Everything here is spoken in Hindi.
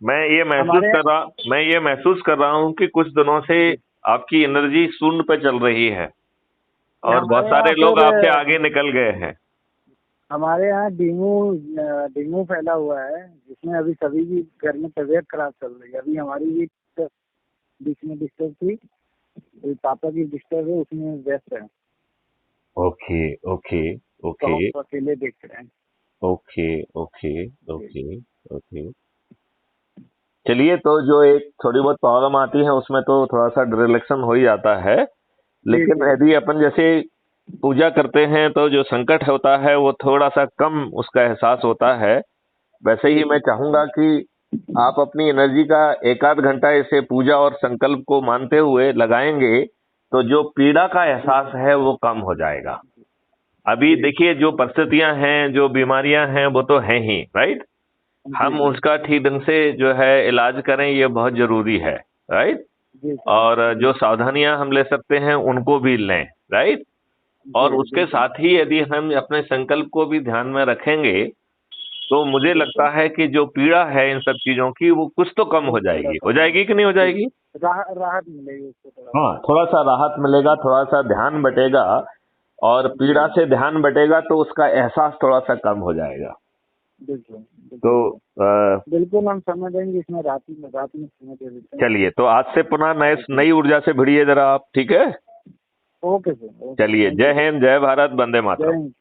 हमारे मैं ये महसूस कर रहा हूँ कि कुछ दिनों से आपकी एनर्जी शून्य पे चल रही है और बहुत हमारे सारे यहाँ लोग सर, आपके आगे निकल गए हैं। हमारे यहाँ डेंगू फैला हुआ है, जिसमें अभी सभी की घर में तबीयत खराब चल रही है। अभी हमारी भी तो बीच में डिस्टर्ब थी, तो पापा की डिस्टर्ब है, उसमें व्यस्त है। ओके, ओके, तो ओके, हम अकेले देख रहे हैं। Okay, okay, okay, okay. चलिए, तो जो एक थोड़ी बहुत प्रॉब्लम आती है उसमें तो थोड़ा सा रिलेक्शन हो ही जाता है। जी लेकिन जी यदि अपन जैसे पूजा करते हैं तो जो संकट होता है वो थोड़ा सा कम उसका एहसास होता है। वैसे जी ही मैं जी चाहूंगा कि आप अपनी एनर्जी का एक आध घंटा इसे पूजा और संकल्प को मानते हुए लगाएंगे तो जो पीड़ा का जी एहसास है वो कम हो जाएगा। अभी जी देखिए, जो परिस्थितियां हैं, जो बीमारियां हैं, वो तो हैं ही, राइट। जी हम जी उसका ठीक ढंग से जो है इलाज करें, ये बहुत जरूरी है, राइट। जी सर। और जी जो सावधानियां हम ले सकते हैं उनको भी लें, राइट। और जी उसके बिल्कुल। साथ ही यदि हम अपने संकल्प को भी ध्यान में रखेंगे तो मुझे बिल्कुल लगता है कि जो पीड़ा है इन सब चीजों की वो कुछ तो कम वो हो थोड़ा जाएगी। सा हो जाएगी कि नहीं हो जी जाएगी? राहत मिलेगी उसको थोड़ा सा। हाँ, थोड़ा सा राहत मिलेगा, थोड़ा सा ध्यान बटेगा। और जी पीड़ा से ध्यान बटेगा तो उसका एहसास थोड़ा सा कम हो जाएगा। बिल्कुल तो बिल्कुल सर। बिल्कुल हम समय देंगे इसमें, रात में समय दे देते हैं। चलिए, तो आज से पुनः ओके नई ऊर्जा से भिड़िए जरा आप, ठीक है। ओके सर, ओके चलिए, थैंक जय यू सर। हिंद, जय भारत, वंदे जय मातरम। हिंद।